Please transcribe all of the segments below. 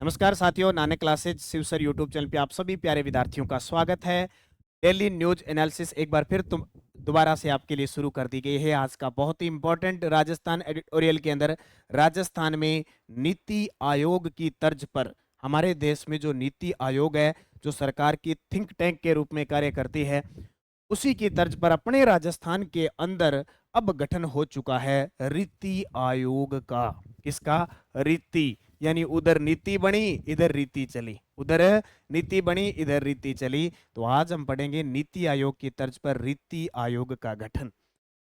नमस्कार साथियों, Nanak classes Shiv sir YouTube channel पे आप सभी प्यारे विद्यार्थियों का स्वागत है। डेली न्यूज एनालिसिस एक बार फिर तुम दोबारा से आपके लिए शुरू कर दी गई है। आज का बहुत ही इंपॉर्टेंट राजस्थान एडिटोरियल के अंदर राजस्थान में नीति आयोग की तर्ज पर हमारे देश में जो नीति आयोग है, जो सरकार की थिंक टैंक के रूप में कार्य करती है, उसी की तर्ज पर अपने राजस्थान के अंदर अब गठन हो चुका है रीति आयोग का। किसका? रीति, यानी उधर नीति बनी इधर रीति चली, उधर नीति बनी इधर रीति चली। तो आज हम पढ़ेंगे नीति आयोग की तर्ज पर रीति आयोग का गठन।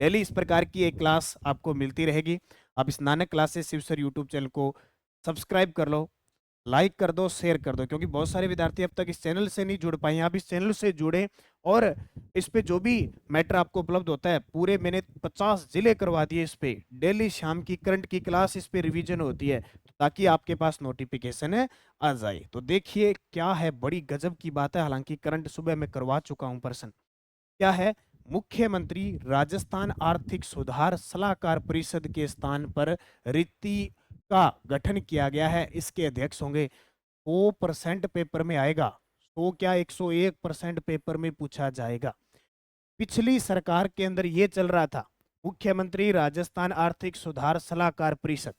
डेली इस प्रकार की एक क्लास आपको मिलती रहेगी। आप इस Nanak classes Shiv sir YouTube channel को सब्सक्राइब कर लो, लाइक कर दो, शेयर कर दो, क्योंकि बहुत सारे विद्यार्थी अब तक इस चैनल से नहीं जुड़ पाए हैं। आप इस चैनल से जुड़े और इस पे जो भी मैटर आपको उपलब्ध होता है, पूरे मैंने 50 जिले करवा दिए। इस पे डेली शाम की करंट की क्लास इस पे रिवीजन होती है, ताकि आपके पास नोटिफिकेशन आ जाए। तो देखिए क्या है, बड़ी गजब की बात है। हालांकि करंट सुबह मैं करवा चुका हूं पर्सन। क्या है? मुख्यमंत्री राजस्थान आर्थिक सुधार सलाहकार परिषद के स्थान पर रीति का गठन किया गया है। इसके अध्यक्ष होंगे। 100% पेपर में आएगा, 100 क्या 101% पेपर में पूछा जाएगा। पिछली सरकार के अंदर यह चल रहा था, मुख्यमंत्री राजस्थान आर्थिक सुधार सलाहकार परिषद।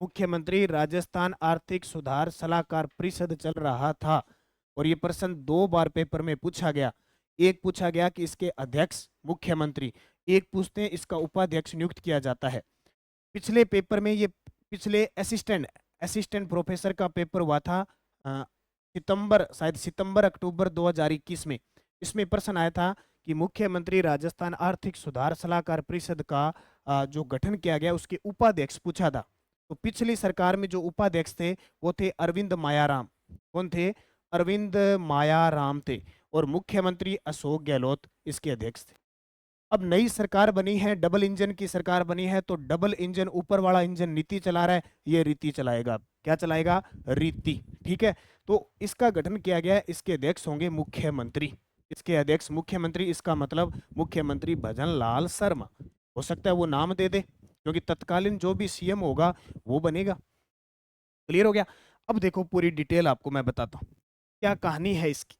मुख्यमंत्री राजस्थान आर्थिक सुधार सलाहकार परिषद चल रहा था, और ये प्रश्न 2 बार पेपर में पूछा गया। एक पूछा गया कि इसके अध्यक्ष मुख्यमंत्री, एक पूछते हैं इसका उपाध्यक्ष नियुक्त किया जाता है। पिछले पेपर में ये पिछले असिस्टेंट प्रोफेसर का पेपर हुआ था सितंबर, शायद सितंबर अक्टूबर 2021 में। इसमें प्रश्न आया था कि मुख्यमंत्री राजस्थान आर्थिक सुधार सलाहकार परिषद का जो गठन किया गया, उसके उपाध्यक्ष पूछा था। तो पिछली सरकार में जो उपाध्यक्ष थे वो थे अरविंद मायाराम। कौन थे? अरविंद मायाराम थे। और मुख्यमंत्री अशोक गहलोत इसके अध्यक्ष थे। अब नई सरकार बनी है, डबल इंजन की सरकार बनी है, तो डबल इंजन, ऊपर वाला इंजन नीति चला रहा है, ये रीति चलाएगा। क्या चलाएगा? रीति। ठीक है। तो इसका गठन किया गया है, इसके अध्यक्ष होंगे मुख्यमंत्री। इसके अध्यक्ष मुख्यमंत्री, इसका मतलब मुख्यमंत्री भजन लाल शर्मा। हो सकता है वो नाम दे दे, क्योंकि तत्कालीन जो भी सीएम होगा वो बनेगा। क्लियर हो गया? अब देखो पूरी डिटेल आपको मैं बताता हूं क्या कहानी है इसकी।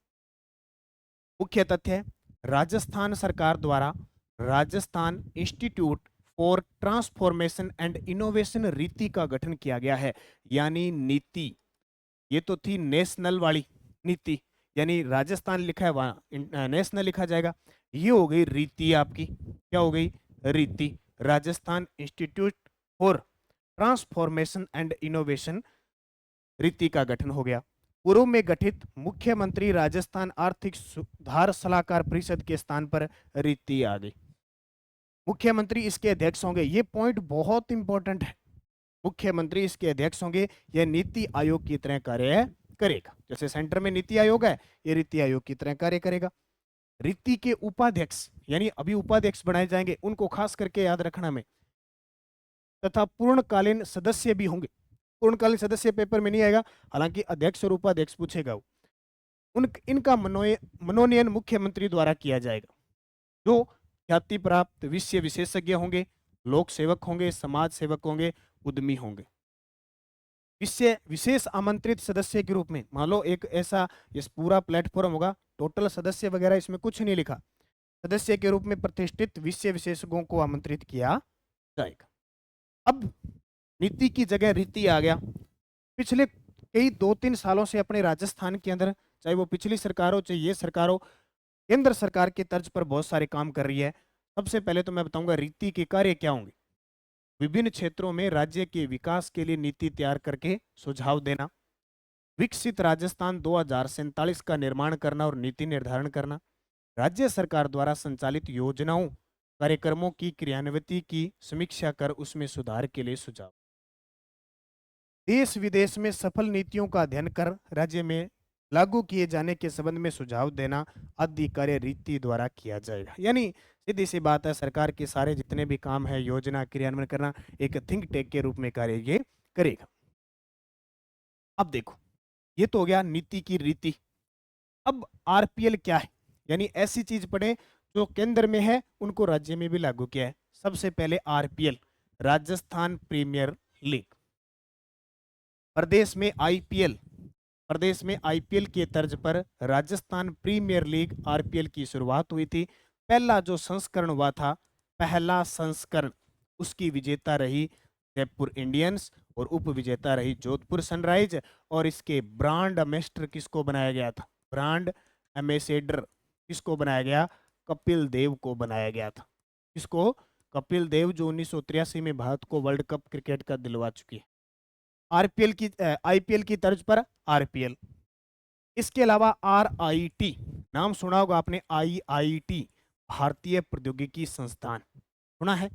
मुख्य तथ्य है, राजस्थान सरकार द्वारा Rajasthan institute for transformation and innovation रीति का गठन किया गया है। यानी नीति, ये तो थी नेशनल वाली नीति, यानी राजस्थान लिखा है वहां नेशनल लिखा जाएगा। ये हो गई रीति आपकी। क्या हो गई? रीति। Rajasthan institute for transformation and innovation रीति का गठन हो गया। पूर्व में गठित मुख्यमंत्री राजस्थान आर्थिक सुधार सलाहकार परिषद के स्थान पर रीति आ गई। मुख्यमंत्री इसके अध्यक्ष होंगे। ये पॉइंट बहुत इंपॉर्टेंट है। मुख्यमंत्री इसके अध्यक्ष होंगे। यह नीति आयोग की तरह कार्य करेगा। जैसे सेंटर में नीति आयोग है, ये रीति आयोग की तरह कार्य करेगा। रीति के उपाध्यक्ष, यानी अभी उपाध्यक्ष बनाए जाएंगे, उनको खास करके याद रखना में, तथा पूर्णकालीन सदस्य भी होंगे। पूर्णकालीन सदस्य पेपर में नहीं आएगा, हालांकि अध्यक्ष और उपाध्यक्ष पूछेगा वो। इनका मनोनयन मुख्यमंत्री द्वारा किया जाएगा। जो ख्याति प्राप्त विषय विशेषज्ञ होंगे, लोक सेवक होंगे, समाज सेवक होंगे, उद्यमी होंगे। विषय विशेष आमंत्रित सदस्य के रूप में, मान लो एक ऐसा इस पूरा प्लेटफॉर्म होगा, टोटल सदस्य वगैरह इसमें कुछ नहीं लिखा, सदस्य के रूप में प्रतिष्ठित विषय विशेषज्ञों को आमंत्रित किया जाएगा। अब नीति की जगह रीति आ गया। पिछले कई 2-3 सालों से अपने राजस्थान के अंदर, चाहे वो पिछली सरकार हो चाहे ये सरकार हो, केंद्र सरकार के तर्ज पर बहुत सारे काम कर रही है। सबसे पहले तो मैं बताऊंगा रीति के कार्य क्या होंगे। विभिन्न क्षेत्रों में राज्य के विकास के लिए नीति तैयार करके सुझाव देना, विकसित राजस्थान 2047 का निर्माण करना और नीति निर्धारण करना, राज्य सरकार द्वारा संचालित योजनाओं कार्यक्रमों की क्रियान्विति की समीक्षा कर उसमें सुधार के लिए सुझाव, देश विदेश में सफल नीतियों का अध्ययन कर राज्य में लागू किए जाने के संबंध में सुझाव देना आदि कार्य रीति द्वारा किया जाएगा। यानी सीधी सी बात है, सरकार के सारे जितने भी काम है, योजना क्रियान्वयन करना, एक थिंक टैंक के रूप में कार्य ये करेगा। अब देखो, ये तो हो गया नीति की रीति। अब आरपीएल क्या है? यानी ऐसी चीज पढ़े जो केंद्र में है, उनको राज्य में भी लागू किया है। सबसे पहले आरपीएल, राजस्थान प्रीमियर लीग। प्रदेश में आईपीएल के तर्ज पर राजस्थान प्रीमियर लीग आरपीएल की शुरुआत हुई थी। पहला जो संस्करण हुआ था, पहला संस्करण, उसकी विजेता रही जयपुर इंडियंस और उप विजेता रही जोधपुर सनराइज। और इसके ब्रांड एम्बेसडर किसको बनाया गया था? ब्रांड एम्बेसडर किसको बनाया गया? कपिल देव को बनाया गया था। किसको? कपिल देव, जो 1983 में भारत को वर्ल्ड कप क्रिकेट का दिलवा चुकी है। आईपीएल की तर्ज पर आरपीएल। इसके अलावा आरआईटी, नाम सुना होगा आपने, आईआईटी, भारतीय प्रौद्योगिकी संस्थान, सुना है?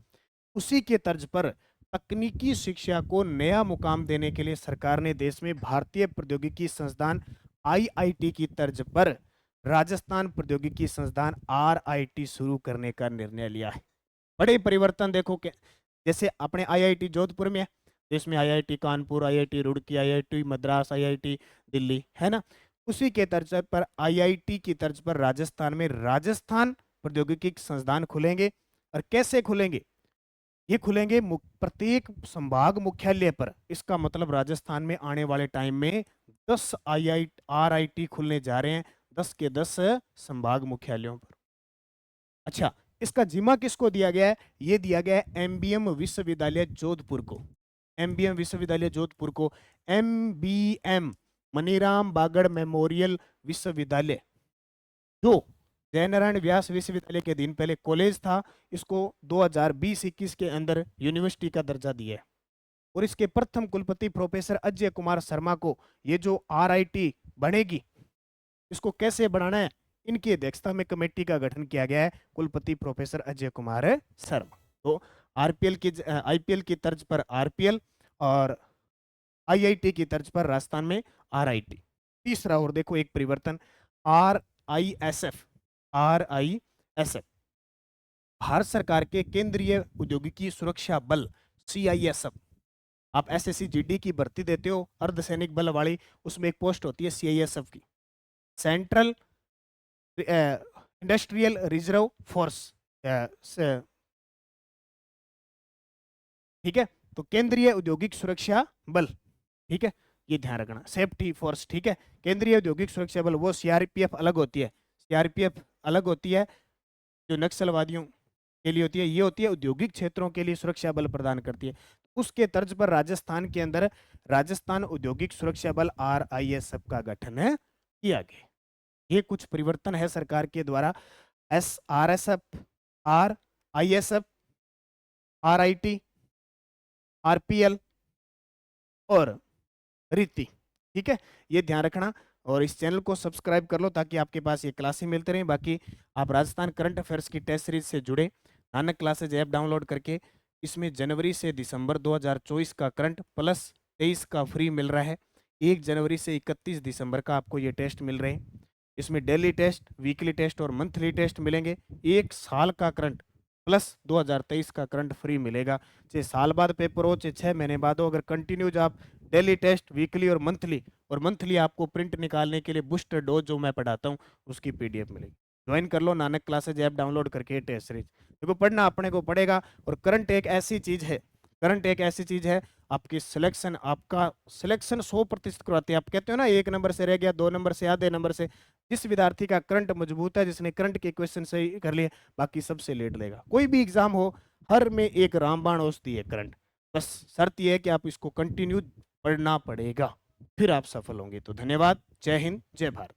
उसी के तर्ज पर तकनीकी शिक्षा को नया मुकाम देने के लिए सरकार ने देश में भारतीय प्रौद्योगिकी संस्थान आईआईटी की तर्ज पर राजस्थान प्रौद्योगिकी संस्थान आरआईटी शुरू करने का निर्णय लिया है। बड़े परिवर्तन देखो के, जैसे अपने आईआईटी जोधपुर में है, देश में IIT Kanpur, IIT Roorkee, IIT Madras, IIT Delhi, है ना? उसी के तर्ज पर आईआईटी की तर्ज पर राजस्थान में राजस्थान प्रौद्योगिकी संस्थान खुलेंगे। और कैसे खुलेंगे? ये खुलेंगे प्रत्येक संभाग मुख्यालय पर। इसका मतलब राजस्थान में आने वाले टाइम में 10 आरआईटी खुलने जा रहे हैं, 10 के 10 संभाग मुख्यालयों पर। अच्छा, इसका जिम्मा किसको दिया गया है? ये दिया गया है एमबीएम विश्वविद्यालय जोधपुर को। एमबीएम विश्वविद्यालय जोधपुर को, एमबीएम मनीराम बागड़ मेमोरियल विश्वविद्यालय, जो जयनारायण व्यास विश्वविद्यालय के दिन पहले कॉलेज था, इसको 2020-21 के अंदर यूनिवर्सिटी का दर्जा दिया है। और इसके प्रथम कुलपति प्रोफेसर अजय कुमार शर्मा को, ये जो आरआईटी बनेगी, इसको कैसे बढ़ाना है, इनकी अध्यक्षता में कमेटी का गठन किया गया है, कुलपति प्रोफेसर अजय कुमार शर्मा। तो आईपीएल की तर्ज पर आरपीएल और आईआईटी की तर्ज पर राजस्थान में आरआईटी। तीसरा और देखो एक परिवर्तन, आरआईएसएफ। भारत सरकार के केंद्रीय औद्योगिकी सुरक्षा बल, सीआईएसएफ। आप एसएससी जीडी की भर्ती देते हो, अर्धसैनिक बल वाली, उसमें एक पोस्ट होती है सीआईएसएफ की, सेंट्रल इंडस्ट्रियल रिजर्व फोर्स, ठीक है? तो केंद्रीय औद्योगिक सुरक्षा बल, ठीक है, ये ध्यान रखना, सेफ्टी फोर्स, ठीक है। केंद्रीय औद्योगिक सुरक्षा बल, वो सीआरपीएफ अलग होती है, सीआरपीएफ अलग होती है, जो नक्सलवादियों के लिए होती है, ये होती है औद्योगिक क्षेत्रों के लिए सुरक्षा बल प्रदान करती है। उसके तर्ज पर राजस्थान के अंदर राजस्थान औद्योगिक सुरक्षा बल आरआईएसएफ का गठन किया गया। ये कुछ परिवर्तन है सरकार के द्वारा, आरएसएफ, आरआईएसएफ, आरआईटी, आरपीएल और रीति, ठीक है, ये ध्यान रखना। और इस चैनल को सब्सक्राइब कर लो ताकि आपके पास ये क्लासें मिलते रहें। बाकी आप राजस्थान करंट अफेयर्स की टेस्ट सीरीज से जुड़े, नानक क्लासेज ऐप डाउनलोड करके, इसमें जनवरी से दिसंबर 2024 का करंट प्लस 23 का फ्री मिल रहा है। 1 जनवरी से 31 दिसंबर का आपको ये टेस्ट मिल रहे हैं। इसमें डेली टेस्ट, वीकली टेस्ट और मंथली टेस्ट मिलेंगे। 1 साल का करंट प्लस 2023 का करंट फ्री मिलेगा। चाहे साल बाद पेपर हो, चाहे 6 महीने बाद हो, अगर कंटिन्यूज आप डेली टेस्ट, वीकली और मंथली आपको प्रिंट निकालने के लिए बूस्टर डोज जो मैं पढ़ाता हूँ, उसकी पीडीएफ मिलेगी। ज्वाइन कर लो नानक क्लासेज ऐप डाउनलोड करके टेस्ट सीरीज। देखो पढ़ना अपने को पड़ेगा। और करंट एक ऐसी चीज है, आपकी सिलेक्शन, आपका सिलेक्शन 100% करवाती है। आप कहते हो ना 1 नंबर से रह गया, 2 नंबर से, आधे नंबर से, जिस विद्यार्थी का करंट मजबूत है, जिसने करंट के क्वेश्चन सही कर लिए, बाकी सबसे लेट लेगा। कोई भी एग्जाम हो, हर में एक रामबाण औषधि है करंट। बस शर्त यह है कि आप इसको कंटिन्यू पढ़ना पड़ेगा, फिर आप सफल होंगे। तो धन्यवाद, जय हिंद, जय भारत।